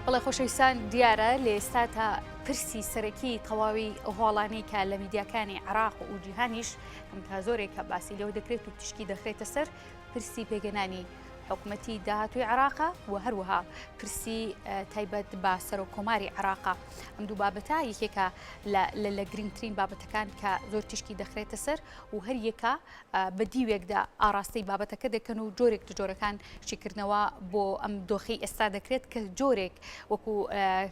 بەڵێ خۆشەویستان دیارە لە ئێستا تا پرسی سەرەکی تەواوی هۆڵانەی کە لە میدیاکانی عێراق و جیهانیش کە زۆرێک کە باسی لەوە دەکرێت و تشکی دەخرێتە سەر پرسی پێگەنانی حکوومەتی داهاتووی عێراقا و هەروەها پرسی تایبەت بە سەرۆکۆماری عێراقا. ئەم دوو بابەتە یەکێکە لە گرنگترین بابەتەکان کە زۆر تشکی دەخرێتە سەر و هەر یەکە بە دیوێکدا ئاراستەی بابەتەکە دەکەن و جۆرێک جۆرەکان شیکردنەوە بۆ ئەم دۆخی ئێستا دەکرێت کە جۆرێک وەکو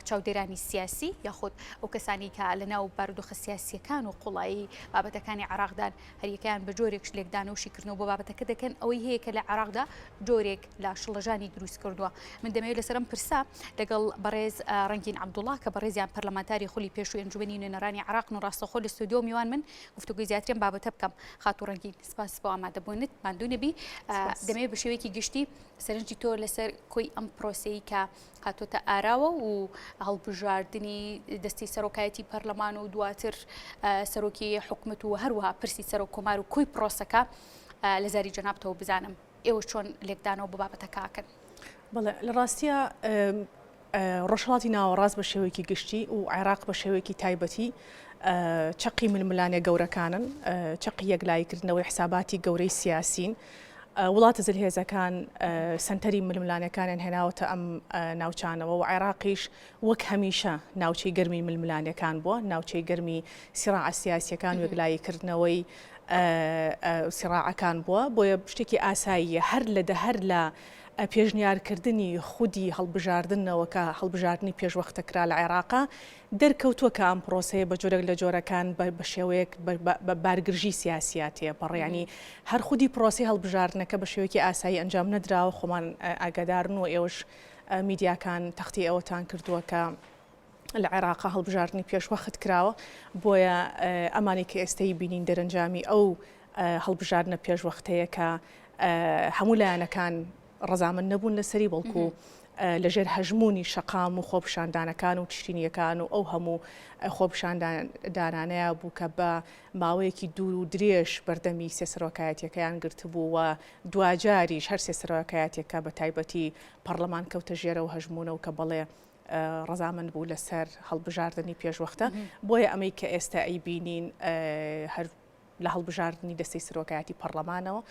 چاودێرانی سیاسی یاخود ئەو کەسانی کە لەناو بارودۆخە سیاسیەکان و قوڵایی بابەتەکانی عێراقدان هەریەکان بە جۆرێک لێکدان و شیکردنەوە بۆ بابەتەکە دەکەن ئەوەی هەیە کە لە عێراقدا جۆرێک لە شڵەژانی دروست کردووە. من دەمەوێت لەسەرم پرسا لەگەڵ بەڕێز ڕەنگین عەبدوڵڵا کە بەڕێزیان پەرلەمانتاری خولی پێشووی ئەنجومەنی نوێنەرانی عێراق و ڕاستەوخۆ لە ستودیۆ میوان من گفتوگوی زیاترین بابەتە بکەم. خاتوو ڕەنگین سپاس بۆ ئامادەبوونت ماندوو نەبی. دەمەوێت بە شێوەیەکی گشتی سەرنجی تۆ لەسەر کۆی ئەم پرۆسەیە کە هاتوۆتە ئاراوە و هەڵبژاردننی دەستی سەرۆکایەتی پەرلەمان و دواتر سەرۆکی حکوومەت و هەروەها پرسی سەرۆکۆمار و کۆی پرۆسەکە لە زاری جەنابتەوە بزانم ئێوە چۆن لێکدانەوە بە بابەتەکەکەن. بەڵێ لە ڕاستیە ڕۆژهڵاتی ناوەڕاست بە شێوەیەکی گشتی و عێراق بە شێوەیەکی تایبەتی چەقی ململانێ گەورەکانن، چەقی یەکلایکردنەوەی حساباتی گەورەی سیاسین. وڵاتە زلهێزەکان سنتەری ململانەکانیان هێناوەتە ئەم ناوچانەوە و عێراقیش وەک هەمیشە ناوچەی گەرمی ململانەکان بووە، ناوچەی گەرمی سیراع سیاسیەکان و یەکلایکردنەوەی سیراعەکان بووە. بۆیە شتێکی ئاساییە هەر لە پێشنیارکردنی خودی هەڵبژاردنەوە کە هەڵبژاردننی پێشوەختەکرا لە عێراقا دەرکەوتووە کە ئەم پرۆسەیە بە جۆرێک لە جۆرەکان بە شێوەیەک بە بارگرژی سیاسیاتەیە بەڕێنی هەر خودی پرۆسی هەڵبژاردنەکە بە شێوەیەکی ئاسایی ئەنجام نەدراوە. خۆمان ئاگادارن و ئێوەش میدیاکان تەختی ئەوەتان کردووە کە لە عێراقا هەڵبژاردننی پێشوەخت کراوە. بۆیە ئەمانی کە ئێستای بینین دەرەنجامی ئەو هەڵبژاردنە پێشوەختەیە کە هەموو لایەنەکان ڕەزامەند نەبوون لەسەری بەڵکو لەژێر هەژمونی شەقام و خۆپشاندانەکان و تشتینیەکان و ئەو هەموو خۆپشاندانانەیە بوو کە بە ماوەیەکی دوور و درێژ بەردەمی سێسەرۆکایەتیەکەیان گرتبوو و دوجاریش هەر سێسەرۆکایەتێکە بە تایبەتی پەرلەمان کەوتە ژێرە و هەژمونە و کە بەڵێ ڕەزامەند بوو لەسەر هەڵبژاردننی پێشوەختە. بۆیە ئەمەی کە ئێستا ئەیبینین هەر لە هەڵبژاردننی دەستەی سەرۆکایەتی پەرلەمانەوە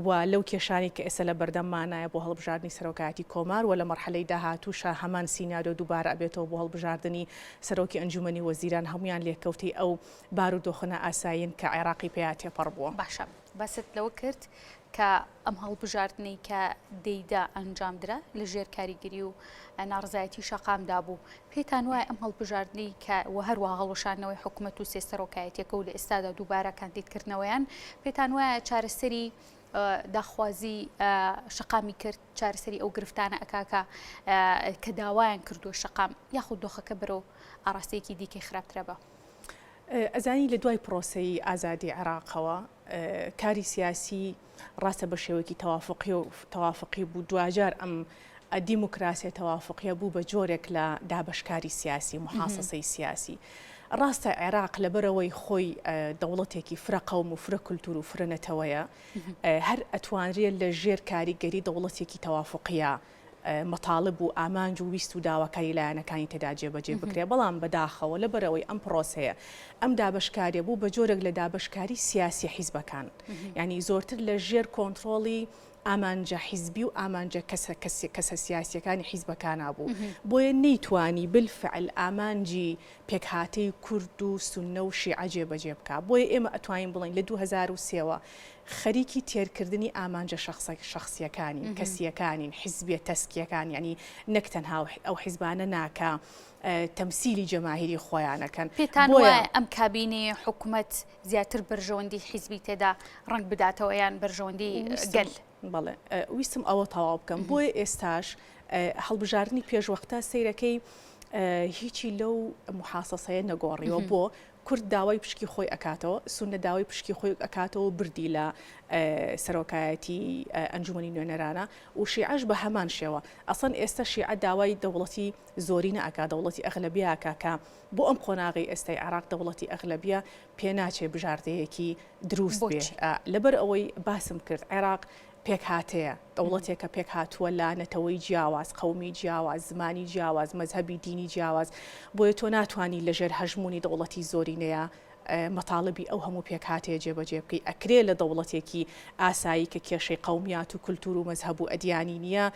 و لەو کێشانی کە ئێستا لە بەردەممانایە بۆ هەڵبژاردننی سەرۆکایەتی کۆمار و لە مەرحەلەی داهاتووشە هەمان سیناریۆ دووبارە ئەبێتەوە بۆ هەڵبژاردننی سەرۆکی ئەنجومەنی وەزیران هەمویان لێکەوتی ئەو بارودۆخە ئاسایین کە عێراقی پێیا تێپەڕ بووە. باشە باست لەوە کرد کە ئەم هەڵبژاردنەی کە دەیدا ئەنجامدرا لە ژێر کاریگەری و ناڕزایەتی شەقامدا بوو، پێتان وایە ئەم هەڵبژاردنەی کە هەروە هەڵوەشاندنەوەی حکوومەت و سێسەرۆکایەتیەکە و لە ئێستادا دووبارە کاندیدکردنەوەیان پێتان وایە چارەسەری داخوازی شەقامی کرد، چارەسەری ئەو گرفتانە ئەکاکە کە داوایان کردووە شەقام یاخود دۆخەکە بەرەو ئاراستەیەکی دیکەی خراپترە بە؟ ئەزانی لە دوای پرۆسەی ئازادی عێراقەوە کاری سیاسی ڕاستە بە شێوەیەکی تەوافقی بوو. دوجار ئەم دیموکراسی تەوافقیە بوو بە جۆرێک لە دابشکاری سیاسی محاسەسەی سیاسی. ڕاستە عێراق لەبەرەوەی خۆی دەوڵەتێکی فرە قەوم و فرە کولتور و فرەنەتەوەیە هەر ئەتوانرێت لە ژێر کاریگەری دەوڵەتێکی تەوافقیە مەطالب و ئامانج و ویست و داواکاری لایەنەکانی تێدا جێبەجێ بکرێ. بەڵام بەداخەوە لەبەرەوەی ئەم پرۆسەیە ئەم دابشکاریە بوو بە جۆرێک لە دابشکاری سیاسی حیزبەکان، یعنی زۆرتر لە ژێر کۆنتترۆڵی ئامانجە حیزبی و ئامانجە کەسە سیاسیەکانی حیزبەکانە بوو. بۆیە نەیتوانی بالفعل ئامانجی پێکهاتەی کورد و سونە و شیعە جێبەجێ بکە. بۆیە ئێمە ئەتوانین بڵین لە 2003ەوە خەریکی تێرکردنی ئامانجە شخصیەکانی کەسیەکانین، حیزبیە تەسکیەکان، ینی نەک تەنها ئەو حیزبانە ناکە تەمسیلی جەماهیری خۆیانەکەن. پێتان وایە ئەم کابینەی حکوومەت زیاتر بەرژەوەندی حیزبی تێدا ڕنگ بداتەوە یان بەرژەوەندی گەل؟ بەڵێ ویستم ئەوە تەواو بکەم. بۆیە ئێستاش هەڵبژاردننی پێشوەختە سەیرەکەی هیچی لەو محاسەسەیە نەگۆڕیەوە. بۆ کورد داوای پشکی خۆی ئەکاتەوە، سونە داوای پشکی خۆی ئەکاتەوە بردی لە سەرۆکایەتی ئەنجومەنی نوێنەرانە و شیعەش بە هەمان شێوە. ئەسڵەن ئێستا شیعە داوای دەوڵەتی زۆرینە ئەکا، دەوڵەتی ئەغلەبیە ئەکا کە بۆ ئەم قۆناغی ئێستای عێراق دەوڵەتی ئەغلەبیە پێناچێ بژاردەیەکی دروست بێ. لەبەر ئەوەی باسم کرد عێراق پێک هاتەیە دەوڵەتێک کە پێک هاتووە لە نەتەوەی جیاواز قەومی جیاواز زمانی جیاواز مەذهبی دینی جیاواز بۆیە تۆ ناتوانانی لەژێر هەژمونی دەوڵەتی زۆرینەیە مەطالبی ئەو هەموو پێکهاتەیە جێبەجێ بکەی ئەکرێ لە دەوڵەتێکی ئاسایی کە کێشەی قەومیات و کولتور و مەذهب و ئەدیانی نییە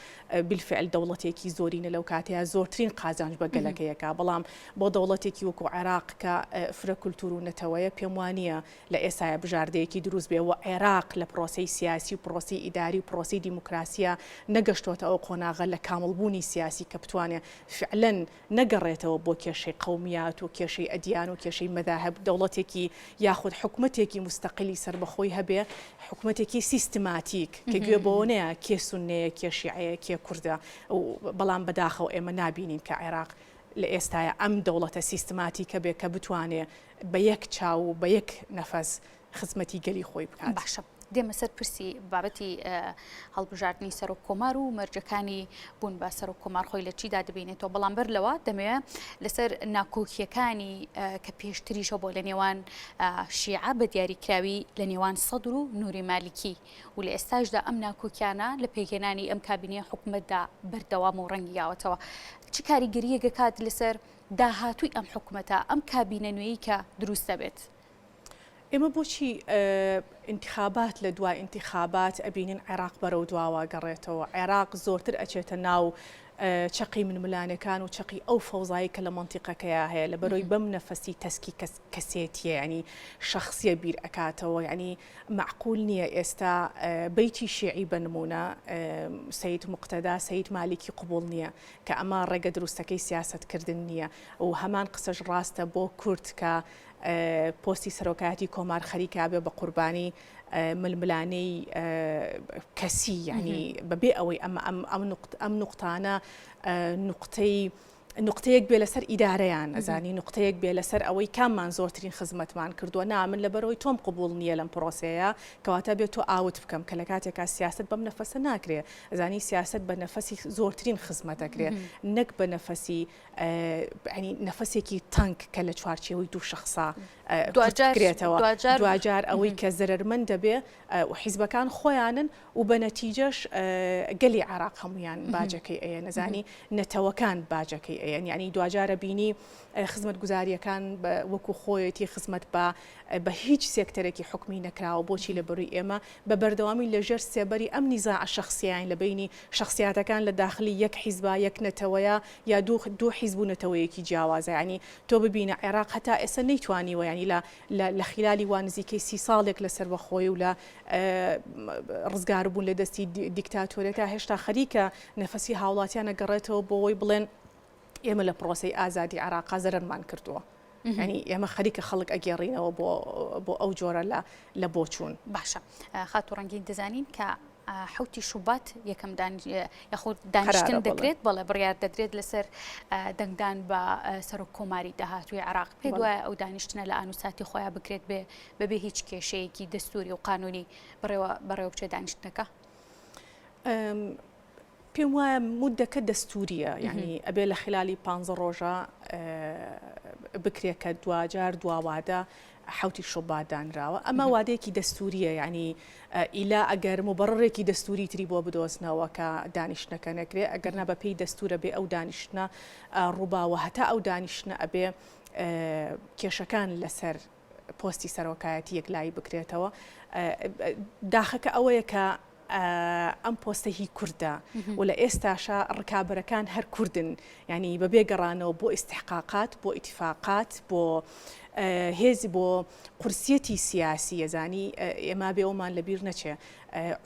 بالفعل دەوڵەتێکی زۆرینە لەو کاتەیە زۆرترین قازانج بە گەلەکەیەکە بەڵام بۆ دەوڵەتێکی وەکو عێراق کە فرە کولتور و نەتەوەیە پێم وانە لە ئێسایە بژاردەیەکی دروست بێ و عێراق لە پرۆسی سیاسی و پرۆسی ئیداری و پرۆسی دیموکراسیە نەگەشتۆتە ئەو قۆناغە لە کاملبوونی سیاسی کە بتوانێت فعلەن نەگەڕێتەوە بۆ کێشەی قەومیات و کێشەی ئەدیان و کێشەی مەذاهب دەوڵەتێکی یاخود حکومەتێکی مستەقلی سربەخۆی هەبێ حکومەتێکی سیستماتیک کە گوێ بەوە نەیە کێ سونەیە کێ شیعەیە کێ کوردە بەڵام بەداخەوە ئێمە نابینین کە عێراق لە ئێستاە ئەم دەوڵەتە سیستماتیکە بێ کە بتوانێت بە یەک چاو و بە یەک نەفەس خزمەتی گەلی خۆی بکات. باشە دێمە سەر پرسی بابەتی هەڵبژاردننی سەر و کۆمار و مەرجەکانی بوون بە سەر و کۆمار خۆی لە چیدا دەبینێتەوە بەڵام بەر لەوە دەمەوێت لەسەر ناکۆکیەکانی کە پێشتریشە بۆ لە نێوان شیعە بە دیاریکراوی لە نێوان سەدر و نووری مالیکی و لە ئێستاشدا ئەم ناکۆکیانە لە پێگەێنانی ئەم کابینەیە حکومەتدا بەردەوام و ڕەنگی یاوەتەوە چ کاریگەریەکە کات لەسەر داهاتووی ئەم حکومەتە ئەم کابینە نوێی کە دروست دەبێت. ئێمە بۆچی انتخابات لە دوای انتخابات ئەبینین عێراق بەرەو دواوە گەڕێتەوە عێراق زۆرتر ئەچێتە ناو چقی منملانەکان و چقی ئەو فەوزایی کە لە منتیقەکەیە هەیە لە بەرۆی بەم نەفەسی تەسکی کەسێتیە ینی شخصیە بیر ئەکاتەوە ینی معقول نییە ئێستا بەیتی شیعی بنمونە سید مقتەدا سید مالیکی قبول نییە کە ئەمە ڕێگە دروستەکەی سیاستکردن نییە و هەمان قسەش ڕاستە بۆ کورد کە پۆستی سەرۆکایەتی کۆمار خەریکا بێ بە قوربانی ململانەی کەسی ینی بەبێ ئەوەی ئەم نوقتانە نقطەیەک بێ لەسەر ئیدارەیان ئەزانی نقطەیەک بێ لەسەر ئەوەی کاممان زۆرترین خزمەتمان کردووە نامن لە بەرەوەی تۆم قبول نییە لەم پرۆسەیە کەواتە بێت تۆ ئاوت بکەم کە لە کاتێکا سیاست بەم نەفەسە ناکرێ ئەزانی سیاست بە نەفەسی زۆرترین خزمەتەکرێ نەک بە نەفەسی نەفەسێکی تەنک کە لە چوارچێوەی دوو شخصا دوجارێتەوە دوجار ئەوەی کە زەرمەند دەبێ و حیزبەکان خۆیانن و بە نەتیجەش گەلی عێراق هەمویان باجەکەی ئەیە نەزانی نەتەوەکان باجەکەی ئەیە ینی دوجارە بینی خزمەت گوزاریەکان وەکو خۆیەتی خزمەت بە هیچ سێکتەرێکی حکمی نەکراوە بۆچی لە بڕووی ئێمە بە بەردەوامی لەژێر سێبەری ئەم نیزاع شخصیان لە بینی شخصیاتەکان لە داخلی یەک حیزبا یەک نەتەوەیە یا دوو حیزب و نەتەوەیەکی جیاوازە ینی تۆ ببینە عێراق هەتا ئێستا نەیتوانیوە ینی لە خلالی وانزیکەی 30 ساڵێک لەسەر بەخۆی و لە ڕزگار بوون لە دەستی دیکتاتۆرێت تا هێشتا خەریکە نەفەسی هاوڵاتیانە گەڕێتەوە بۆەوەی بڵێن ئێمە لە پرۆسی ئازادی عێراق زەرمان کردووە ینی ئێمە خەریکە خەڵک ئەگێڕینەوە بۆ ئەو جۆرە لە بۆچوون. باشە خاتو ڕەنگین دەزانین کە حوتی شوبات یەکەم یاخود دانیشتن دەکرێت بەڵێ بڕیار دەدرێت لەسەر دەنگدان بە سەر و کۆماری داهاتووی عێراق پێ وایە ئەو دانیشتنە لە ئانوساتی خۆیان بکرێت بەبێ هیچ کێشەیەکی دەستوری و قانونی بەڕێوە بچێت دانیشتنەکە. پێم وایە مودەکە دەستوریە یعنی ئەبێ لە خلالی 15 ڕۆژە بکرێت کە دوجار دواوادە حوتی شوبات دانراوە ئەمە وادەیەکی دەستوریە یعنی ئیلا ئەگەر مبڕێکی دەستوری تری بۆ بدۆزنەوە کە دانیشتنەکە نەکرێت ئەگەرنا بە پێی دەستورە بێ ئەو دانیشتنە ڕووباوە هەتا ئەو دانیشتنە ئەبێ کێشەکان لەسەر پۆستی سەرۆکایەتی یەکلایی بکرێتەوە داخەکە ئەوەیە کە ئەم پۆستە هی کووردە و لە ئێستاشا ڕکابەرەکان هەر کوردن ینی بەبێ گەڕانەوە بۆ ئیستحقاقات بۆ ئیتفاقات بۆ هێزی بۆ قورسیەتی سیاسی یەزانی ئێمە بێ ئەومان لەبیر نەچێ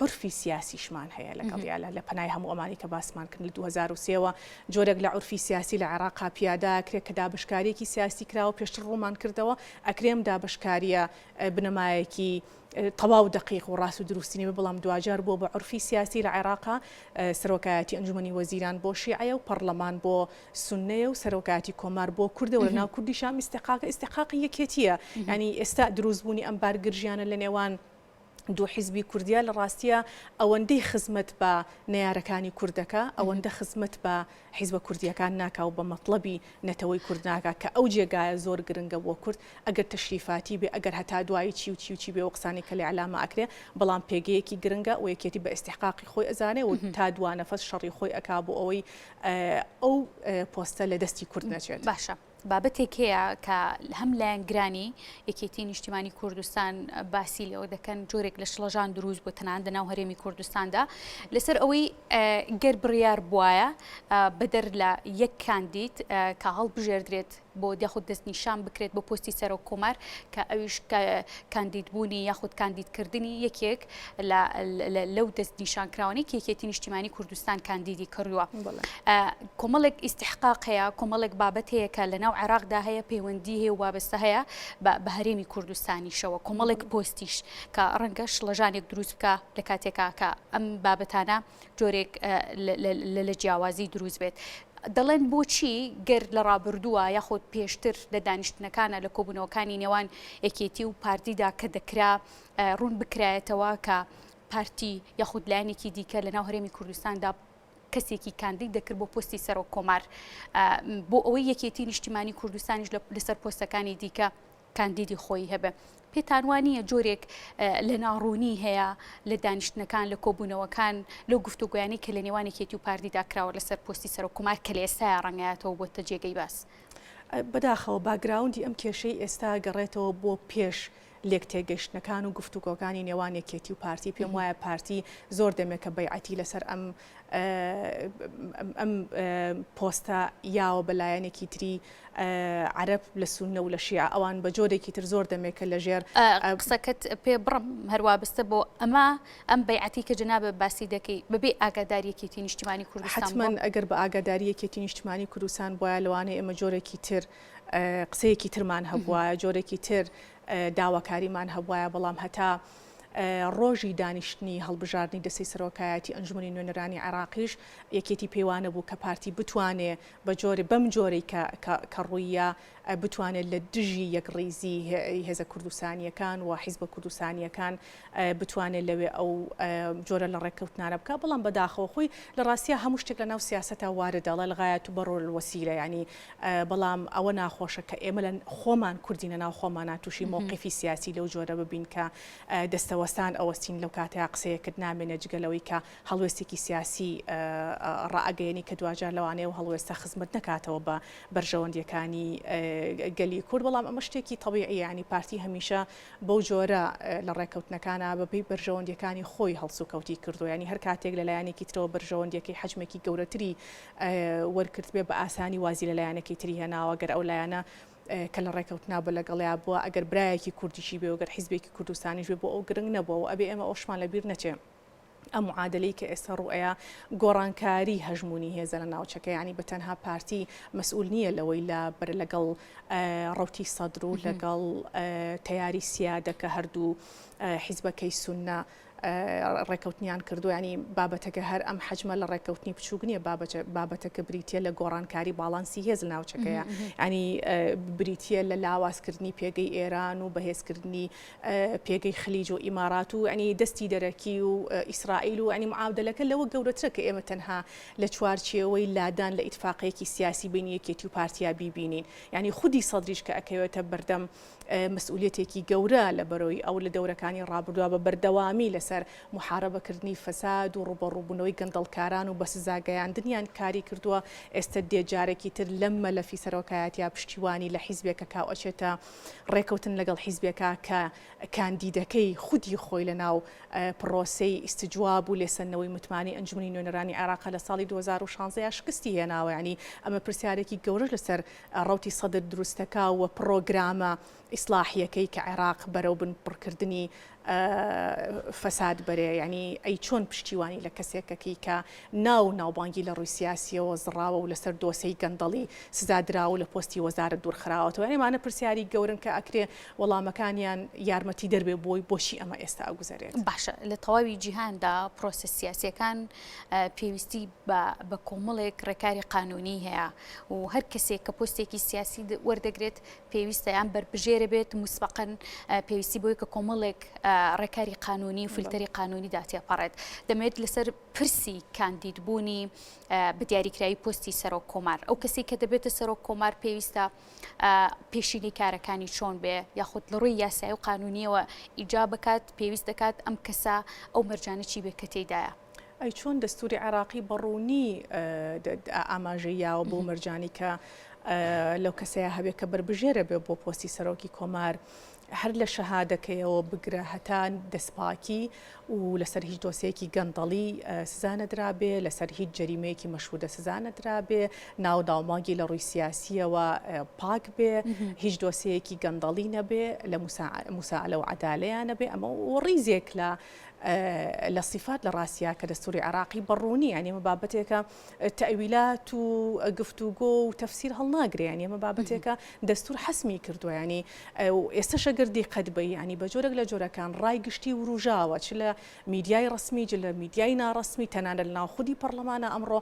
عرفی سیاسیشمان هەیە لەگەڵ لە پەنای هەموو ئەمانی کە باسمان کرد لە 2023ەوە جۆرێک لە عرفی سیاسی لە عێراقا پیادا کرێت کە دابشکاریەکی سیاسی کراوە پێشتر ڕوومان کردەوە ئەکرێم دابشکاریە بنەمایەکی تەواو دقیق و ڕاست و دروستینی بەڵام دوجار بۆ بە عرفی سیاسی لە عێراقا سەرۆکایەتی ئەنجومەنی وەزیران بۆ شیعە و پەرلەمان بۆ سونەیە و سەرۆکایەتی کۆمار بۆ کوردە و لەناو کوردیشام ئیستحقاقی یەکێتیە ینی ئێستا دروستبوونی ئەم بارگرژیانە لە نێوان دوو حیزبی کوردیا لە ڕاستیە ئەوەندەی خزمەت بە نەیارەکانی کوردەکە ئەوەندە خزمەت بە حیزبە کوردیەکان ناکا و بە مەطلبی نەتەوەی کورد ناکا کە ئەو جێگایە زۆر گرنگە بۆ کورد ئەگەر تەشریفاتی بێ ئەگەر هەتا دوایی چی بێ و قسانی کە لێ عەلامە ئەکرێ بەڵام پێگەیەکی گرنگە و یەکێتی بە ئیستیحقاقی خۆی ئەزانێ و تا دوانەفەس شەڕی خۆی ئەکا بۆ ئەوەی ئەو پۆستە لە دەستی کورد نەچێت. باشە. بابەتێک هەیە کە هەم لایەن گرانی یەکێتی نیشتیمانی کوردستان باسی لەوە دەکەن جۆرێک لە شڵەژان دروست بۆ تەنانەت ناو هەرێمی کوردستاندا لەسەر ئەوەی گەر بڕیار بواە بەدەر لە یەک کاندید کە هەڵبژێردرێت بۆ یاخود دەستنیشان بکرێت بۆ پۆستی سەرۆک کۆمار کە ئەویش کاندیدبوونی یاخود کاندیدکردنی یەکێک لەو دەستنیشانکراوانی کە یەکێتی نیشتیمانی کوردستان کاندیدی کڕیوە. کۆمەڵێک ئیستیحقاق هەیە کۆمەڵێک بابەت هەیە کە لەناو عێراقدا هەیە پەیوەندی هەیە و وابەستە هەیە بە هەرێمی کوردستانیشەوە کۆمەڵێک پۆستیش کە ڕەنگە شڵەژانێک دروست بکە لە کاتێکا کە ئەم بابەتانە جۆرێک لە جیاوازی دروست بێت. دەڵێن بۆچی گەر لە ڕابردووە یاخود پێشتر لە دانیشتنەکانە لە کۆبوونەوەکانی نێوان یەکێتی و پارتیدا کە دەکرا ڕوون بکرایەتەوە کە پارتی یاخود لایەنێکی دیکە لە ناو هەرێمی کوردستاندا کەسێکی کاندید دەکرد بۆ پۆستی سەرۆک کۆمار بۆ ئەوەی یەکێتی نیشتیمانی کوردستانیش لەسەر پۆستەکانی دیکە کاندیدی خۆی هەبێ. پێتانوانیە جۆرێک لە ناڕوونی هەیە لە دانیشتنەکان لە کۆبوونەوەکان لەو گفتوگویانی کە لە نێوانێکێتی و پاردیدا کراوە لەسەر پۆستی سەرۆک کۆمار کە لە ئێستاە ڕەنگایەتەوە بۆتە جێگەی باس. بەداخەوە باگراوندی ئەم کێشەی ئێستا گەڕێتەوە بۆ پێش لێک تێگەشتنەکان و گفتوگۆکانی نێوان یەکێتی و پارتی پێم وایە پارتی زۆر دەمێکە بەیعەتی لەسەر ئەم پۆستە یاوە بەلایەنێکی تری عەرەب لە سوننە و لە شیعە ئەوان بە جۆرێکی تر زۆر دەمێکە لە ژێر قسەکەت پێ بڕم هەروە بستە بۆ ئەم بەیعەتی کە جەنابە باسی دەکەی بەبێ ئاگاداری یەکێتی نیشتیمانی کوردستان حتمەن ئەگەر بە ئاگاداری یەکێتی نیشتیمانی کوردستان بواە لەوانەیە ئێمە جۆرێکی تر قسەیەکی ترمان هەبووە جۆرێکی تر داواکاریمان هەبوایە بەڵام هەتا ڕۆژی دانیشتنی هەڵبژاردننی دەسەی سەرۆکایەتی ئەنجومەنی نوێنەرانی عێراقیش یەکێتی پێوانە بوو کە پارتی بتوانێ بەم جۆرەی کە ڕوویە بتوانێت لە دژی یەکڕیزی هێزە کوردستانیەکان و حیزبە کوردستانیەکان بتوانێت لەوێ ئەو جۆرە لە ڕێککەوتنانە بکە بەڵام بەداخەوە خۆی لە ڕاستیە هەموو شتێک لە ناو سیاسەتە واردەڵە لەغایەت و بەڕۆ وەسیلە ینی بەڵام ئەوە ناخۆشە کە ئێمە لە خۆمان کوردینە ناو خۆمانە تووشی مووقفی سیاسی لەو جۆرە ببین کە دەستەوەستان ئەوەستین لەو کاتەیە قسەیەکرد نامێنە جگەلەوەی کە هەڵوێستێکی سیاسی ڕائگەیەنی کە دوجار لەوانەیە و هەڵوێستە خزمەت نکاتەوە بە بەرژەوەندیەکانی گەلی کورد بەڵام ئەمە شتێکی طبیعی ینی پارتی هەمیشە بەو جۆرە لە ڕێککەوتنەکانە بەپێی بەرژەوەندیەکانی خۆی هەڵسوکەوتی کردو ینی هەر کاتێک لەلایەنێکی ترەوە بەرژەوەندیەکەی حجمێکی گەورەتری وەرکرد بێ بە ئاسانی وازی لەلایەنێکی تری هێناوە گەر ئەو لایەنە کە لە ڕێککەوتنا بە لەگەڵیا بووە ئەگەر برایەکی کوردیشی بێ وگەر حیزبێکی کوردستانیش بێ بۆ ئەو گرنگ نەبووە و ئەبێ ئێمە ئەوشمان لەبیر نەچێ ئەم معادلەی کە ئێستا ڕوئەیە گۆڕانکاری هەژمونی هێزە لە ناوچەکە ینی بە تەنها پارتی مەسئول نییە لەوەی لەگەڵ ڕەوتی سەدر و لەگەڵ تەیاری سیادەکە هەردوو حیزبەکەی سوننە ڕێککەوتنیان کردو ینی بابەتەکە هەر ئەم حەجمە لە ڕێککەوتنی بچووک نییە بابەتەکە بریتە لە گۆڕانکاری باڵانسی هێز ناوچەکەیە ینی بریتە لە لاوازکردنی پێگەی ئێران و بەهێزکردنی پێگەی خلیج و ئیمارات و ینی دەستی دەرەکی و ئیسرائیل و ینی معادلەکە لەوە گەورەترە کە ئێمە تەنها لە چوارچێوەی لادان لە ئیتفاقەیەکی سیاسی بین یەکێتی و پارتیا بیبینین ینی خودی سەدریش کە ئەکەوێتە بەردەم مەسئولیەتێکی گەورە لە بەرەوەی ئەو لە دەورەکانی ڕابردووە بە بەردەوامی لەسەر محارەبەکردنی فەساد و ڕوبەڕووبوونەوەی گەندەڵکاران و بە سزاگەیاندنیان کاری کردووە ئێستا دێجارێکی تر لەم مەلەفی سەرۆکایەتیا پشتیوانی لە حیزبێکە کاو ئەچێتە ڕێکەوتن لەگەڵ حیزبێکە کە کاندیدەکەی خودی خۆی لە ناو پرۆسەی ئیستجواب و لێسەنەوەی متمانی ئەنجومەنی نوێنەرانی عێراق لە ساڵی 2016 شکستی هێناوە ینی ئەمە پرسیارێکی گەورە لەسەر ڕەوتی سەدر دروستەکە و پرۆگرامە ئیسلاحیەکەی کە عێراق بەرەو بن پڕکردنی فەساد بەرێ ینی ئەی چۆن پشتیوانی لە کەسێکەکەی کە ناوبانگی لە ڕووی سیاسیەوە زڕاوە و لەسەر دۆسەی گەندەڵی سزادراوە لە پۆستی وەزارە دوورخراوەتەوە ینیمانە پرسیاری گەورن کە ئەکرێ وەڵامەکانیان یارمەتی دەربێ بۆچی ئەمە ئێستا ئەگوزارێت. باشە لە تەواوی جیهاندا پرۆسە سیاسیەکان پێویستی بە کۆمەڵێک ڕێکاری قانونی هەیە و هەر کەسێک کە پۆستێکی سیاسی وەردەگرێت پێویستە یان بەرپژێرە بێت مسبقەن پێویستی بۆی کە کۆمەڵێک ڕێکاری قانونی و فیلتەری قانونیدا تێپەڕێت دەمێت لەسەر پرسی کاندیدبوونی بە دیاریکراوی پۆستی سەرۆک کۆمار ئەو کەسی کە دەبێتە سەرۆک کۆمار پێویستە پێشینی کارەکانی چۆن بێ یاخود لە ڕووی یاسایی و قانونیەوە ئیجا بکات پێویست دەکات ئەم کەسە ئەو مەرجانە چی بێت کە تێدایە ئەی چۆن دەستوری عێراقی بەڕوونی ئاماژەیاوە بۆ مەرجانی کە لەو کەسەیە هەبێت کە بربژێرە بێ بۆ پۆستی سەرۆکی کۆمار هەر لە شەهادەکەیەوە بگرە هەتان دەستپاکی و لەسەر هیچ دۆسەیەکی گەندەڵی سزانەدرابێ لەسەر هیچ جەریمەیەکی مەشهودە سزانەدرابێ ناوداوماگی لە ڕووی سیاسیەوە پاک بێ هیچ دۆسەیەکی گەندەڵی نەبێ لە موساعلە و عەدالەیان نەبێ ئەمە ڕیزێک لە صفات لە ڕاستیا کە دەستوری عێراقی بەڕوونی یعنی ئەمە بابەتێکە تەویلات و گفتوگۆ و تەفسیر هەڵناگرێ یعنی ئەمە بابەتێکە دەستور حەسمی کردووە ینی ئێستا شەگردی قەدبەی ینی بە جۆرێک لە جۆرەکان ڕای گشتی و ڕوژاوە چ لە میدیای ڕسمی جل لە میدیای ناڕسمی تەنانە لە ناوخودی پەرلەمانە ئەمڕۆ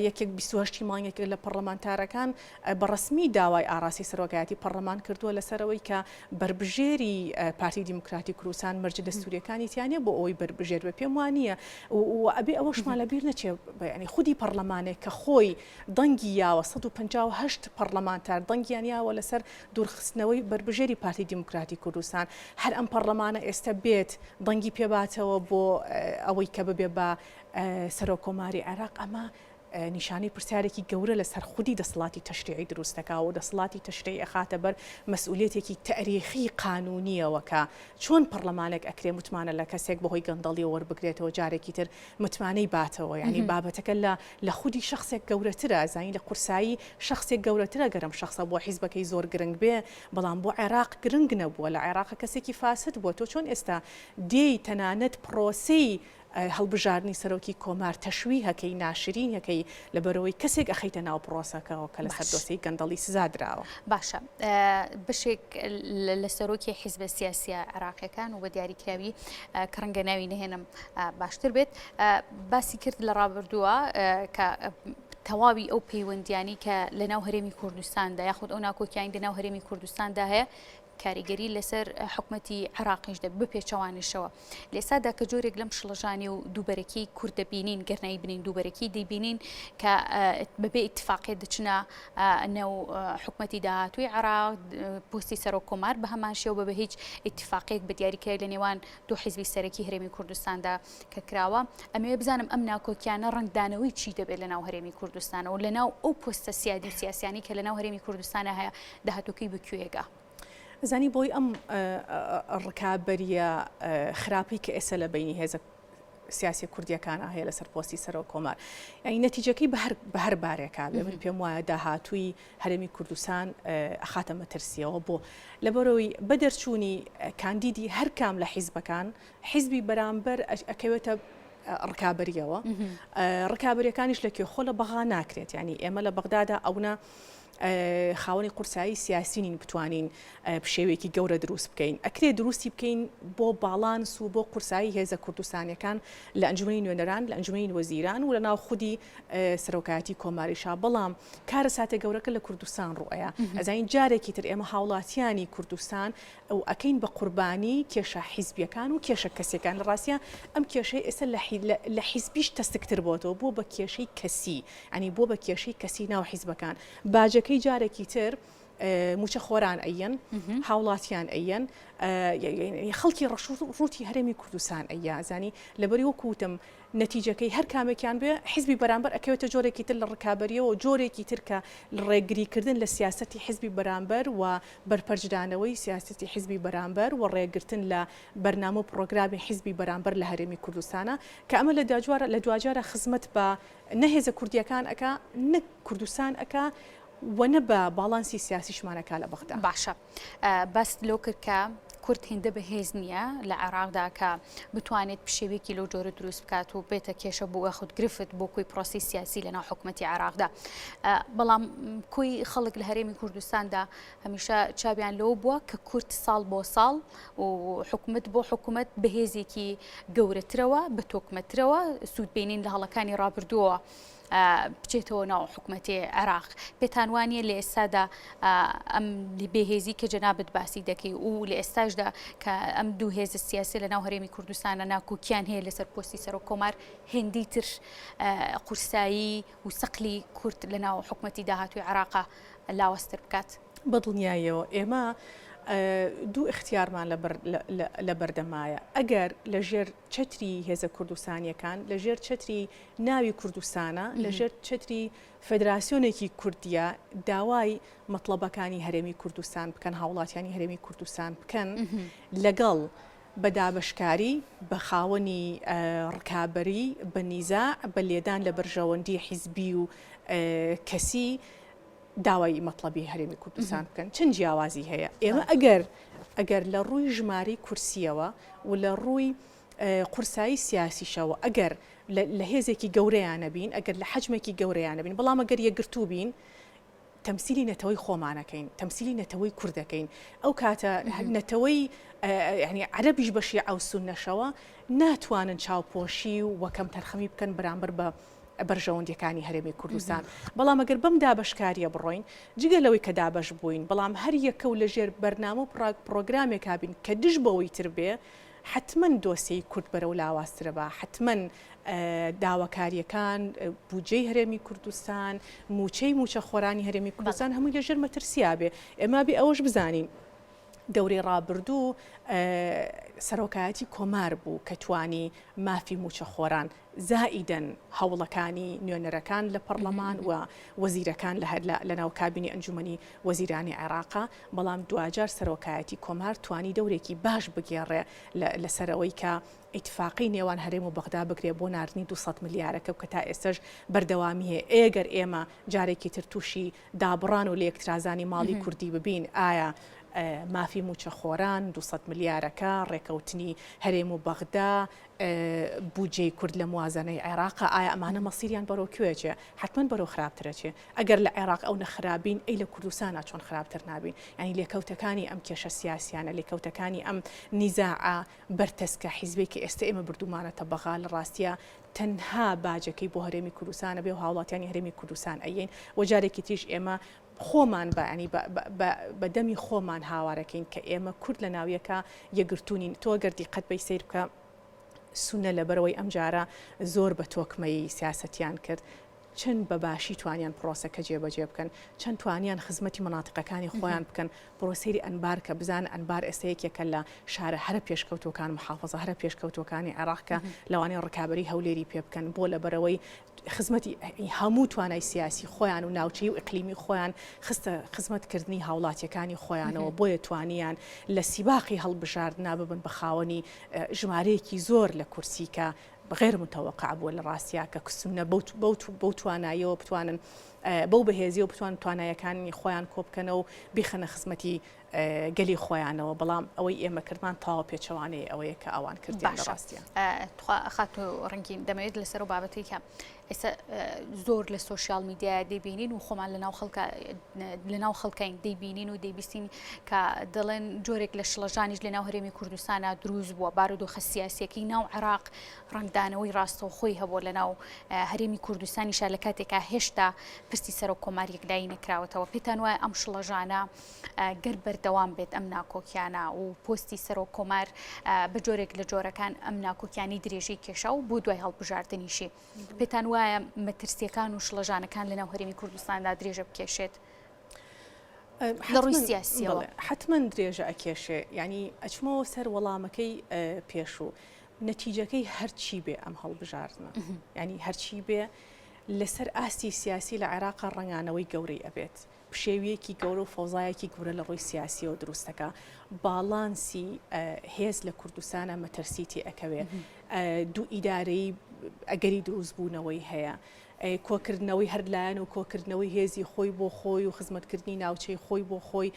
یەکێک 28 مانگێک لە پەرلەمانتارەکان بەڕسمی داوای ئاراسی سەرۆکایەتی پەرلەمان کردووە لەسەرەوەی کە بربژێری پارتی دیموکراتی کوردستان مەرج دەستوریەکانی تیانە بۆ ئەوەی بربژێر بە پێم وانە و ئەبێ ئەوەشمان لەبیر نەچێ ینی خودی پەرلەمانێک کە خۆی دەنگی یاوە 158 پەرلەمانتار دەنگیان یاوە لەسەر دوورخستنەوەی بربژێری پارتی دیموکراتی کوردستان هەر ئەم پەرلەمانە ئێستا بێت دەنگی پێباتەوە بۆ ئەوەی کە ببێ بە سەرۆک کۆماری عێراق ئەمە نیشانەی پرسیارێکی گەورە لەسەر خودی دەسەڵاتی تەشریعی دروستەکە و دەسەڵاتی تەشریعی ئەخاتە بەر مەسئولیەتێکی تاریخی قانونیەوە کە چۆن پەرلەمانێک ئەکرێ متمانە لە کەسێک بەهۆی گەندەڵی وەربگرێتەوە جارێکی تر متمانەی باتەوە یعنی بابەتەکە لە خودی شخصێک گەورەترە زانی لە قورسایی شخصێک گەورەترە گەرم شخصە بۆ حیزبەکەی زۆر گرنگ بێ بەڵام بۆ عێراق گرنگ نەبووە لە عێراق کەسێکی فاسد بووە تۆ چۆن ئێستا دێی تەنانەت پرۆسەی هەڵبژاردننی سەرۆکی کۆمار تەشوی هەکەی ناشرین هەکەی لەبەرەوەی کەسێک ئەخەیتە ناو پرۆسەکەەوە کە لەسەر دۆسی گەندەڵی سزادراوە باشە بشێک لە سەرۆکی حیزبە سیاسیە عێراقیەکان و بە دیاریکراوی کە ڕەنگە ناوی نهێنم باشتر بێت باسی کرد لە ڕابردووە کە تەواوی ئەو پەیوەندیانی کە لە ناو هەرێمی کوردستاندا یاخود ئەو ناکۆکیانی لە ناو هەرێمی کوردستاندا هەیە کاریگەری لەسەر حکومەتی عێراقیشدا بپێچەوانشەوە لێسادا کە جۆرێک لەم شڵەژانی و دووبەرەکی کورد دەبینین گەرنایی بنین دووبەرەکی دەیبینین کە بەبێ ئیتفاقێ دەچنە نێو حکومەتی داهاتووی عێراق پۆستی سەرۆک کۆمار بە هەمان شێوە بە هیچ ئیتفاقێک بە دیاریکاری لە نێوان دوو حیزبی سەرەکی هەرێمی کوردستاندا کە کراوە ئەمەوێ بزانم ئەم ناکۆکیانە ڕنگدانەوەی چی دەبێت لە ناو هەرێمی کوردستانە و لە ناو ئەو پۆستە سیادی و سیاسیانی کە لە ناو هەرێمی کوردستانە هەیە داهاتووکەی بکوێگە زانی بۆی ئەم ڕکابەریە خراپی کە ئێستا لە بینی هێزە سیاسی کوردیەکانە هەیە لەسەر پۆستی سەرۆک کۆمار یعنی نەتیجەکەی بە هەر بارێکە بێ من پێم وایە داهاتووی هەرێمی کوردستان ئەخاتە مەترسیەوە بۆ لەبەرەوەی بە دەرچوونی کاندیدی هەر کام لە حیزبەکان حیزبی بەرامبەر ئەکەوێتە ڕکابەریەوە ڕکابەریەکانیش لە کێخۆ لە بەغا ناکرێت ینی ئێمە لە بەغدادا ئەوە خاوەنی قورسایی سیاسینین بتوانین شێوەیەکی گەورە دروست بکەین ئەکرێ دروستی بکەین بۆ باڵانس و بۆ قورسایی هێزە کوردستانیەکان لە ئەنجومەی نوێنەران لە ئەنجومەی وەزیران و لە ناو خودی سەرۆکایەتی کۆماریشا بەڵام کارە ساتە گەورەکە لە کوردستان ڕوئەیە ئەزین جارێکی تر ئێمە هاوڵاتیانی کوردستان ئەو ئەکەین بە قوربانی کێشە حیزبیەکان و کێشە کەسێکان لە ڕاستیە ئەم کێشەی ئێستا لە حیزبیش تەستکتر بۆتەوە بۆ بە کێشەی کەسی ئەنی بۆ بە کێشەی کەسی ناو حیزبەکان باجەکەی جارێکی تر موچە خۆران ئەیەن هاوڵاتیان ئەیەن خەڵکی ڕووتی هەرێمی کوردستان ئەیازانی لەبەری وەکوتم نەتیجەکەی هەر کامێکیان بێ حیزبی بەرامبەر ئەکەوێتە جۆرێکی تر لە ڕکابەریەوە جۆرێکی ترکە ڕێگریکردن لە سیاسەتی حیزبی بەرامبەر و بەرپەرجدانەوەی سیاسەتی حیزبی بەرامبەر و ڕێگرتن لە بەرنامە و پرۆگرامی حیزبی بەرامبەر لە هەرێمی کوردستانە کە ئەمە لە دوجارە خزمەت بە نەهێزە کوردیەکان ئەکا نەک کوردستان ئەکا وەنە بە باڵانسی سیاسیشمانەکە لە بەغدا باشە بەس لۆ کرد کە کورد هێندە بەهێز نییە لە عێراقدا کە بتوانێت پشێوێکی لەو جۆرە دروست بکات و بێتە کێشە بۆ خود گرفت بۆ کۆی پرۆسی سیاسی لە ناو حکومەتی عێراقدا بەڵام کۆی خەڵک لە هەرێمی کوردستاندا هەمیشە چاویان لەوە بووە کە کورد ساڵ بۆ ساڵ و حکومت بۆ حکومت بەهێزێکی گەورەترەوە بە تۆکمەترەوە سوودبینین لە هەڵەکانی ڕابردووە بچێتەوە ناو حکوومەتی عێراق پێتان وانە لە ئێستادا ئەم بێهێزی کە جەنابەت باسی دەکەی و لە ئێستاشدا کە ئەم دوو هێز سیاسی لە ناو هەرێمی کوردستانە ناکۆکیان هەیە لەسەر پۆستی سەر و کۆمار هێندی تر قورسایی و سەقلی کورد لە ناو حکوومەتی داهاتوی عێراقا لاوەستر بکات بەدڵنیایەوە ئێمە دوو اختیارمان لە بەردەمایە ئەگەر لە ژێر چەتری هێزە کوردستانیەکان لە ژێر چەتری ناوی کوردستانە لە ژێر چەتری فدراسیۆنێکی کوردیە داوای مەطلبەکانی هەرێمی کوردستان بکەن هاوڵاتیانی هەرێمی کوردستان بکەن لەگەڵ بە دابشکاری بە خاوەنی ڕکابەری بە نیزاع بە لێدان لە بەرژەوەندی حیزبی و کەسی داوای مەطلبی هەرێمی کوردستان بکەن چەند جیاوازی هەیە ئێمە ئەگەر لە ڕووی ژماری کورسیەوە و لە ڕووی قورسایی سیاسیشەوە ئەگەر لە هێزێکی گەورەیانە بین ئەگەر لە حەجمێکی گەورەیانە بین بەڵام ئەگەر یەکگرتوو بین تەمسیلی نەتەوەی خۆمانەکەین تەمسیلی نەتەوەی کوردەکەین ئەو کاتە نەتەوەی یعنی عەرەبیش بە شیعە و سوننەشەوە ناتوانن چاوپۆشی و وەکەم تەرخەمی بکەن بەرامبەر بە بەرژەوەندیەکانی هەرێمی کوردستان بەڵام ئەگەر بەم دابشکاریە بڕۆین جگە لەوەی کە دابش بووین بەڵام هەر یەکە و لەژێر بەرنامە و پرۆگرامێکا بین کە دژ بەوەی تر بێ حتمما دۆسیەی کورد بەرەو لاوااسترە بە حتمما داواکاریەکان بودجەی هەرێمی کوردستان موچەی موچە خۆرانی هەرێمی کوردستان هەمووی لەژێر مەترسیا بێ ئێمە بێ ئەوەش بزانین دەورەی ڕابردوو سەرۆکایەتی کۆمار بوو کە توانی مافی موچە خۆران زائیدەن هەوڵەکانی نوێنەرەکان لە پەرلەمان و وەزیرەکان لە ناو کابینی ئەنجومەنی وەزیرانی عێراقا بەڵام دوجار سەرۆکایەتی کۆمار توانی دەورێکی باش بگێڕێ لەسەرەوەی کە ئیتفاقی نێوان هەرێم و بەغدا بکرێ بۆ ناردنی 200 ملیارەکە کە تا ئێستش بەردەوامی هەیە ئێگەر ئێمە جارێکی تر تووشی دابڕان و لە یەکترازانی ماڵی کوردی ببین ئایا مافی موچە خۆران 200 ملیارەکە ڕێکەوتنی هەرێم و بەغدا بودجەی کورد لە موازنەی عێراق ئایا ئەمانە مەسیریان بەرەو کوێچێ حتمما بەرەو خراپترەچێ ئەگەر لە عێراق ئەو نەخرابین ئەی لە کوردستانە چۆن خراپتر نابین ینی لێکەوتەکانی ئەم کێشە سیاسیانە لێکەوتەکانی ئەم نیزاعە بەرتەسکە حیزبێکی ئێستا ئێمە بردومانەتە بەغا لە ڕاستیە تەنها باجەکەی بۆ هەرێمی کوردستانە بێ و هاوڵاتیانی هەرێمی کوردستان ئەین وەجارێکی تریش ئێمە خۆمان بەعنی بەدەمی خۆمان هاوارەکەین کە ئێمە کورد لە ناویەکە یەگرتوونین تۆ گەردی قەت بەی سیر بکە سونە لەبەرەوەی ئەم جارە زۆر بە تۆکمەی سیاسەتیان کرد چەند بەباشی توانیان پرۆسەکە جێبەجێ بکەن چەند توانیان خزمەتی مناطقەکانی خۆیان بکەن پرۆسەیری ئەنبار کە بزان ئەنبار ئێستا یەکێکە لە شارە هەرە پێشکەوتەکان محافظە هەرە پێشکەوتەکانی عێراقکە لەوانەیە ڕکابەری هەولێری پێ بکەن بۆ لەبەرەوەی خزمەتی هەموو توانای سیاسی خۆیان و ناوچەی و ئیقلیمی خۆیان خستە خزمەتکردنی هاوڵاتیەکانی خۆیانەوە بۆیە توانیان لە سیباقی هەڵبژاردنا ببن بە خاوەنی ژمارەیەکی زۆر لە کورسی کە غێر متەوەقع بووە لە ڕاستیا کە کسونە بەو تواناییەوە بتوانن بەو بەهێزی و بتوان توانایەکانی خۆیان کۆبکەنە و بیخەنە خزمەتی گەلی خۆیانەوە بەڵام ئەوەی ئێمە کردمان تاوە پێچەوانەیە ئەوەیە کە ئەوان کردیان لە ڕاستیان خات و ڕەنگی دەمەوێت لەسەر و بابەتی کە ئێستا زۆر لە سوۆشیال میدیا دەیبینین و خۆمان لە ناو خەڵکین دەیبینین و دەیبیستین کە دەڵێن جۆرێک لە شڵەژانیش لە ناو هەرێمی کوردستانە دروست بووە بارودۆخە سیاسیەکەی ناو عێراق ڕنگدانەوەی ڕاستەوخۆی هەبووە لە ناو هەرێمی کوردستانیشا لە کاتێکا هێشتا پرسی سەر و کۆمار یەکلایی نەکراوەتەوە پێتان وایە ئەم شڵەژانە گەر بەردەوام بێت ئەم ناکۆکیانە و پۆستی سەر و کۆمار بە جۆرێک لە جۆرەکان ئەم ناکۆکیانی درێژەی کێشا و بۆ دوای هەڵبژاردنیشی پێتان وایە مەترسیەکان و شڵەژانەکان لە ناو هەرێمی کوردستاندا درێژە بکێشێت لە ڕووی سیاسیەوە حتمما درێژە ئەکێشێ ینی ئەچمەوە سەر وەڵامەکەی پێشوو نەتیجەکەی هەرچی بێ ئەم هەڵبژاردنە ینی هەرچی بێ لەسەر ئاستی سیاسی لە عێراقا ڕنگانەوەی گەورەی ئەبێت پشێویەکی گەورە و فۆزایەکی گەورە لە ڕووی سیاسیەوە دروستەکە باڵانسی هێز لە کوردستانە مەترسیتی ئەکەوێ دوو ئیدارەی ئەگەری دروست بوونەوەی هەیە کۆکردنەوەی هەرلایەن و کۆکردنەوەی هێزی خۆی بۆ خۆی و خزمەتکردنی ناوچەی خۆی بۆ خۆی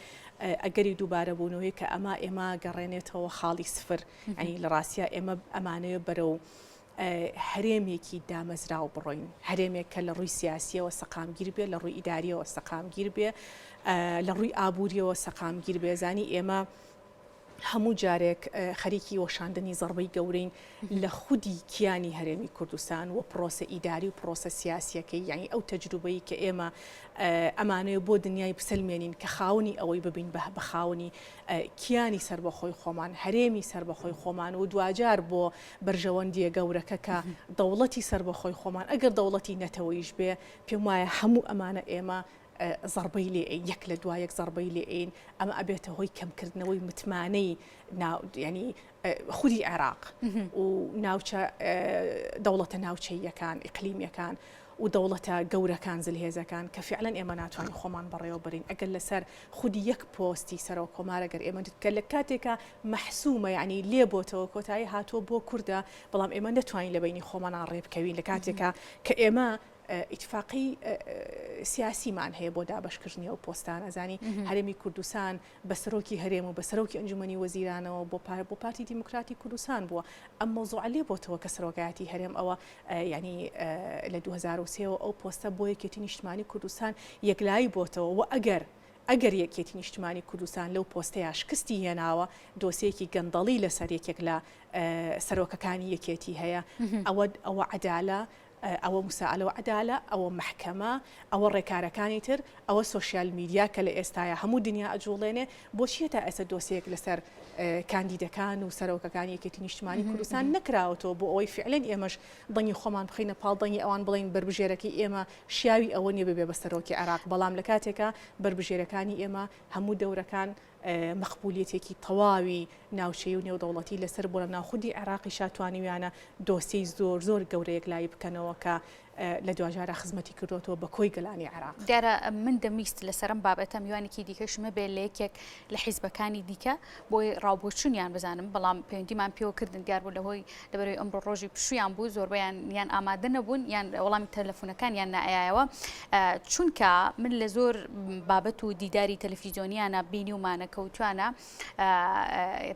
ئەگەری دووبارە بوونەوەی کە ئێمە گەڕێنێتەوە خاڵی سفر ئەنی لە ڕاستیە ئێمە ئەمانەیە بەرەو هەرێمێکی دامەزراو بڕۆین هەرێمێک کە لە ڕووی سیاسیەوە سەقامگیر بێ لە ڕووی ئیداریەوە سەقامگیر بێ لە ڕووی ئابوووریەوە سەقامگیر بێ زانی ئێمە هەموو جارێک خەریکی وەشاندنی زەربەی گەورەین لە خودی کیانی هەرێمی کوردستان و پرۆسە ئیداری و پرۆسە سیاسیەکەی یعنی ئەو تەجروبەی کە ئێمە ئەمانەیە بۆ دنیای بسلمێنین کە خاوەنی ئەوەی ببین بە خاوەنی کیانی سربەخۆی خۆمان هەرێمی سربەخۆی خۆمان و دوجار بۆ بەرژەوەندیە گەورەکە کە دەوڵەتی سربەخۆی خۆمان ئەگەر دەوڵەتی نەتەوەیش بێ پێم وایە هەموو ئەمانە ئێمە زەربەی لێ یەک لە دوای یەک زەربەی لێین ئەمە ئەبێتە هۆی کەمکردنەوەی متمانەی ینی خودی عێراق و ناوچە دەوڵەتە ناوچەیەکان ئیقلیمیەکان و دەوڵەتە گەورەکان زلهێزەکان کە فعلەن ئێمە ناتوانین خۆمان بەڕێوە برین ئەگەر لەسەر خودی یەک پۆستی سەرەوە کۆمارەگەر ئێمە کە لە کاتێکە مەحسومە ینی لێ بۆتەوە کۆتایی هاتووە بۆ کووردە بەڵام ئێمە نەتوانین لە بینی خۆمانان ڕێبکەوین لە کاتێکە کە ئێمە ئیتفاقی سیاسیمان هەیە بۆ دابشکردنی ئەو پۆستانە زانی هەرێمی کوردستان بە سەرۆکی هەرێم و بە سەرۆکی ئەنجومەنی وەزیرانەوە بۆ پارتی دیموکراتی کوردستان بووە ئەم مۆزوع لێ بۆتەوە کە سەرۆکایەتی هەرێم ئەوە ینی لە 2023 ئەو پۆستە بۆ یەکێتی نیشتمانی کوردستان یەکلایی بۆتەوە و ئەگەر یەکێتی نیشتمانی کوردستان لەو پۆستەیە شکستی هێناوە دۆسەیەکی گەندەڵی لەسەر یەکێک لە سەرۆکەکانی یەکێتی هەیە ئەوە عەدالە ئەوە مساءلەوە عەدالە ئەوە محکەمە ئەوە ڕێکارەکانی تر ئەوە سۆشیال میدیا کە لە ئێستاە هەموو دنیا ئەجوڵێنێ بۆچیە تا ئێستا دۆسەیەک لەسەر کاندیدەکان و سەرۆکەکانی یەکێتی نیشتمانی کوردستان نەکراوەتەوە بۆ ئەوەی فعلەن ئێمەش دڵنی خۆمان بخینە پاڵ دڵنی ئەوان بڵین بربژێرەکەی ئێمە شیاوی ئەوە نیە ببێ بە سەرۆکی عێراق بەڵام لە کاتێکە بربژێرەکانی ئێمە هەموو دەورەکان مەقبولیەتێکی تەواوی ناوچەی و نێودەوڵەتی لەسەر بۆ لە ناوخودی عێراقی شاتوانیویانە دۆسەی زۆر گەورەیەک لای بکەنەوە کە لە دوجارە خزمەتی کردوەوە بە کۆی گەلانی عێراق دیارە من دەمیست لەسەرم بابەتە میوانێکی دیکەشمە بێ لە یەکێک لە حیزبەکانی دیکە بۆی ڕاوبۆچونیان بزانم بەڵام پەیوەندیمان پێوەکردن دیار بوو لەهۆی لەبەرەوەی ئەمڕۆ ڕۆژی پشویان بوو زۆربیان یان ئامادە نەبوون یان وەڵامی تەلەفۆنەکان یان نائایەوە چونکە من لە زۆر بابەت و دیداری تەلەڤیزیۆنیانە بینی ومانە کەوتوانە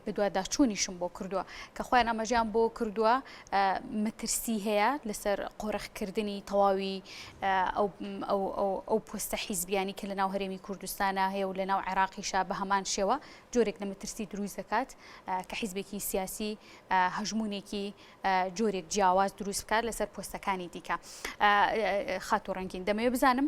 بەدواداچوونیشم بۆ کردووە کە خۆیان ئەمەژیان بۆ کردووە مەترسی هەیە لەسەر قۆڕەخکردنی تەواوی ئەو پۆستە حیزبیانی کە لە ناو هەرێمی کوردستانە هەیە و لە ناو عێراقیشا بە هەمان شێوە جۆرێک لە مەترسی دروست دەکات کە حیزبێکی سیاسی هەژمونێکی جۆرێک جیاواز دروست بکات لەسەر پۆستەکانی دیکە خات و ڕەنگین دەمەوێت بزانم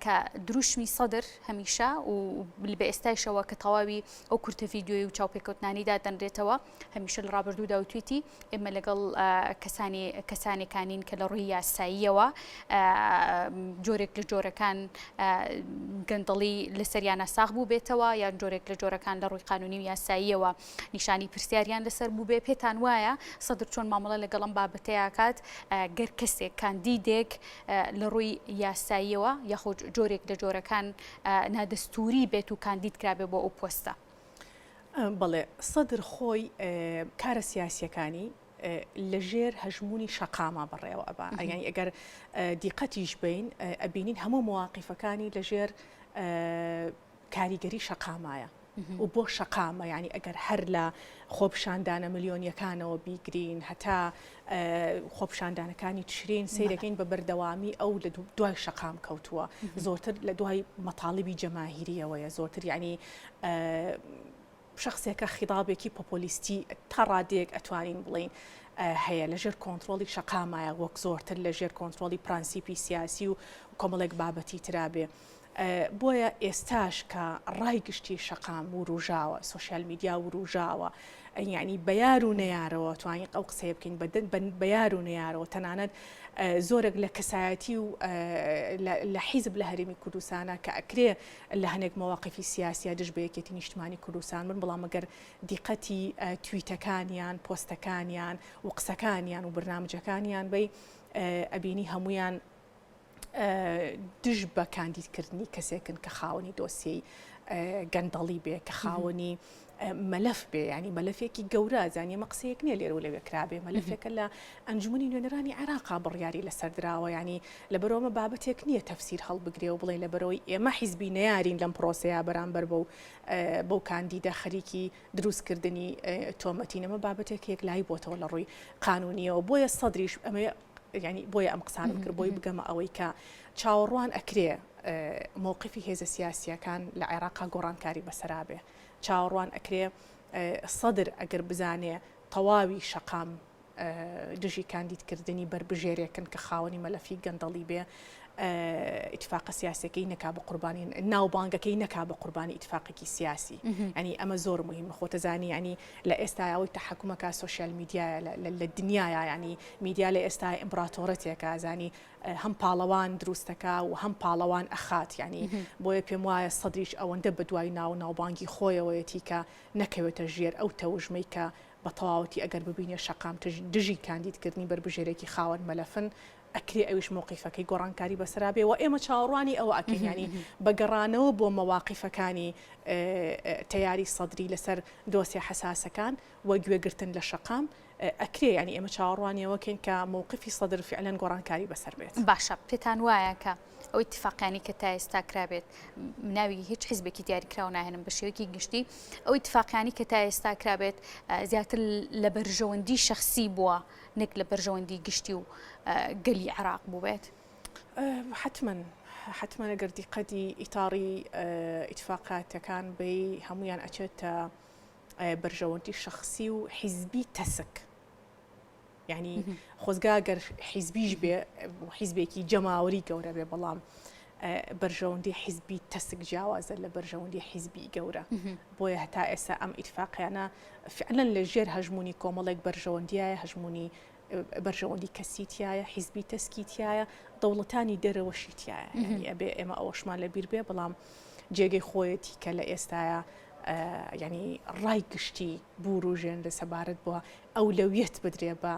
کە دروشمی سەدر هەمیشە و بە ئێستایشەوە کە تەواوی ئەو کورتە ڤیدیۆی و چاوپێکەوتنانیدا دەنرێتەوە هەمیشە لە ڕابردوودا و تویتی ئێمە لەگەڵ کەسانێکانین کە لە ڕووی یاساییەوە جۆرێک لە جۆرەکان گەندەڵی لەسەریانە ساغ بوو بێتەوە یان جۆرێک لە جۆرەکان لە ڕووی قانونی و یاساییەوە نیشانی پرسیاریان لەسەر بوو بێ پێتان وایە سەدر چۆن مامەڵە لەگەڵم بابەتەیە کات گەر کەسێک کاندیدێک لە ڕووی یاساییەوە یاخود جۆرێک لە جۆرەکان نادەستوری بێت و کاندید کرابێ بۆ ئەو پۆستە بەڵێ سەدر خۆی کارە سیاسیەکانی لەژێر هەژمونی شەقامە بەڕێوە ئەبا ینی ئەگەر دیقەتیش بین ئەبینین هەموو مواقیفەکانی لەژێر کاریگەری شەقامایە و بۆ شەقامە ینی ئەگەر هەر لە خۆپشاندانە ملیۆنیەکانەوە بیگرین هەتا خۆپشاندانەکانی تشرین سیرەکەین بە بەردەوامی ئەو لە دوای شەقام کەوتووە زۆرتر لە دوای مەتاڵبی جەماهیریەوەیە زۆرتر ینی شخصێکە خیڵابێکی پۆپۆلیستی تا ڕادێک ئەتوانین بڵین هەیە لەژێر کۆنتترۆلی شەقامایە وەک زۆرتر لەژێر کۆنتترۆلی پرانسیپی سیاسی و کۆمەڵێک بابەتی ترابێ بۆیە ئێستاش کە ڕای گشتی شەقام و ڕوژاوە سوۆشیال میدیا و ڕوژاوە ینی بەیار و نەیارەوە توانین ئەو قسەیە بکەین بەیار و نەیارەوە تەنانەت زۆرێک لە کەسایەتی و لە حیزب لە هەرێمی کوردستانە کە ئەکرێ لە هەنێک مەواقفی سیاسیە دژ بە یەکێتی نیشتمانی کوردستان من بەڵام ئەگەر دیقەتی تویتەکانیان پۆستەکانیان و قسەکانیان و برنامجەکانیان بەی ئەبینی هەمویان دژ بە کاندیدکردنی کەسێکن کە خاوەنی دۆسیەی گەندەڵی بێ کە خاوەنی مەلەف بێ ینی مەلەفێکی گەورە زانیە مەقسەیەک نییە لێرە و لەوێ کرابێ مەلەفێکە لە ئەنجومەنی نوێنەرانی عێراقا بڕیاری لەسەر دراوە ینی لەبەرەوەمە بابەتێک نییە تەفسیر هەڵبگرێ و بڵێ لەبەرەوەی ئێمە حیزبی نەیارین لەم پرۆسەیە بەرامبەر بەو کاندیدە خەریکی دروستکردنی تۆمەتینەمە بابەتێک یەکلایی بۆتەوە لە ڕووی قانونیەوە بۆیە سەدریش ئەمە ینی بۆیە ئەم قسانم کرد بۆی بگەمە ئەوەی کە چاوەڕوان ئەکرێ مووقفی هێزە سیاسیەکان لە عێراقا گۆڕانکاری بەسەرابێ چاوەڕوان ئەکرێ سەدر ئەگەر بزانێ تەواوی شەقام دژی کاندیدکردنی بربژێرێکن کە خاوەنی مەلەفی گەندەڵی بێ ئیتفاقە سیاسەکەی نەکا بە قوربانی ناوبانگەکەی نەکا بە قوربانی ئیتفاقێکی سیاسی ئەنی ئەمە زۆر مهمە خۆتەزانی ینی لە ئێستاەوەی تەحکومەکە سوۆسیال میدیایە لە دنیاە ینی میدیا لە ئێستا ئیمپراتۆرەتێکە زانی هەم پاڵەوان دروستەکە و هەم پاڵەوان ئەخات ینی بۆیە پێم وایە سەدریش ئەوەندە بە دوای ناوبانگی خۆیەوەیەتی کە نەکەوێتە ژێر ئەو تەوژمەی کە بە تەواوەتی ئەگەر ببینێ شەقام دژی کاندیدکردنی بربژێرێکی خاوەن مەلەفن ئەکری ئەویش مووقیفەکەی گۆڕانکاری بەسرا بێ و ئێمە چاوەڕوانی ئەوە ئەکەینانی بەگەڕانەوە بۆ مەواقیفەکانی تەیاری سەدری لەسەر دۆسیە حساسەکان و گوێگرتن لە شەقام ئەکرێ ینی ئێمە چاوەڕوانیەوەکەین کە مووقفی سەدر فعلەن گۆڕانکاری بەسەر بێت باشە پێتان وایە کە ئەو اتفاقیانی کە تا ئێستا کرابێت ناوی هیچ حیزبێکی دیاریکراوە ناهێنم بە شێوەیەکی گشتی ئەو اتفاقیانی کە تا ئێستا کرابێت زیاتر لە بەرژەوەندی شەخصی بووە نەک لە بەرژەوەندی گشتی و گەلی عێراق بوو بێت حتمما ئەگەر دیقەتی ئیتاڕی ئیتفاقاتەکان بەی هەمویان ئەچێتە بەرژەوەندی شەخصی و حیزبی تەسک یعنی خۆزگا گەر حیزبیش بێ حیزبێکی جەماوەری گەورە بێ بەڵام بەرژەوەندی حیزبی تەسک جیاوازە لە بەرژەوەندی حیزبی گەورە بۆیە هەتا ئێستا ئەم ئیتفاقیانە فعلەن لە ژێر هەژمونی کۆمەڵێک بەرژەوەندیایە هەژمونی بەرژەوەندی کەسیتیایە حیزبی تەسکیتیایە دەوڵەتانی دەرەوەشی تایە ینی ئەبێ ئێمە ئەوەشمان لەبیر بێ بەڵام جێگەی خۆیەتی کە لە ئێستاە ینی ڕای گشتی بوروژێن لە سەبارەت بووە ئەولەویەت بدرێ بە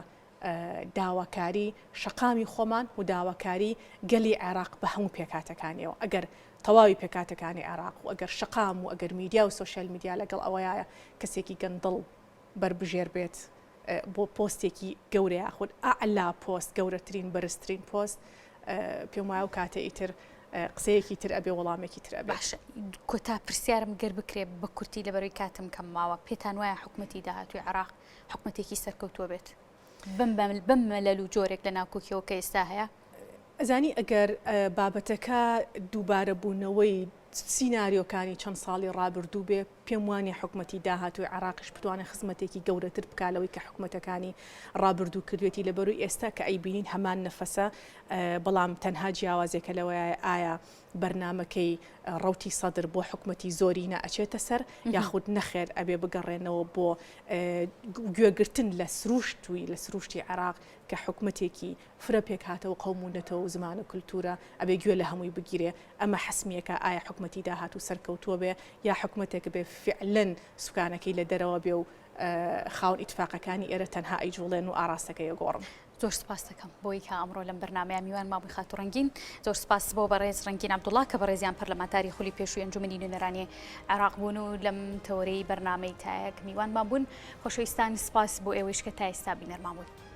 داواکاری شەقامی خۆمان و داواکاری گەلی عێراق بە هەموو پێکاتەکانیەوە ئەگەر تەواوی پێکاتەکانی عێراق و ئەگەر شەقام و ئەگەر میدیا و سوۆسیال میدیا لەگەڵ ئەوەیە کەسێکی گەندڵ بربژێر بێت بۆ پۆستێکی گەورەیە خۆت ئەعلا پۆست گەورەترین بەرزترین پۆست پێم وایە و کاتە ئیتر قسەیەکی تر ئەبێ وەڵامێکی تر ئەبێ باش کۆتا پرسیارم گەر بکرێ بە کورتی لەبەرەوەی کاتم کەم ماوە پێتان وایە حکوومەتی داهاتووی عێراق حکوومەتێکی سەرکەوتووە بێت بم مەلەل و جۆرێک لە ناوکۆکیەوە کە ئێستا هەیە ئەزانی ئەگەر بابەتەکە دووبارە بوونەوەی سیناریۆکانی چەند ساڵی ڕابردوو بێ پێم وانێ حکوومەتی داهاتووی عێراقیش بتوانێت خزمەتێکی گەورەتر بکالەوەی کە حکوومەتەکانی ڕابردوو کردوێتی لەبەروی ئێستا کە ئەیبینین هەمان نەفەسە بەڵام تەنها جیاوازێکە لەوەیە ئایا بەرنمەکەی ڕوتی سەدر بۆ حکوومەتی زۆری نەئەچێتە سەر یاخود نەخێر ئەبێ بگەڕێنەوە بۆ گوێگرتن لە سروشتوی لە سروشتی عێراق کە حکوومەتێکی فرە پێک هاتەوە قەومونەتەوە و زمان و کولتورە ئەبێ گوێ لە هەمووی بگیرێ ئەمە حسمیەکە ئایا حکوومەتی داهات و سەرکەوتووە بێ یا حکوومەتێک بێ فعلەن سوکانەکەی لە دەرەوە بێ و خاون ئیتفاقەکانی ئێرە تەنها ئەیجوڵێن و ئاراستەکەی گۆڕم. زۆر سپاس دەکەم بۆی کە ئەمڕۆ لەم بەرنامەیە میوان مابووی خاتوڕەنگین زۆر سپاس بۆ بەڕێز ڕەنگین عەبدوڵڵا کە بەڕێزیان پەرلەمانتاری خولی پێشووی ئەنجومەنی نوێنەرانی عێراق بوون و لەم تەورەی بەرنامەی تایەک میوان مابوون خۆشەویستان سپاس بۆ ئێوەش کە تا ئێستا بینەرمان بوون.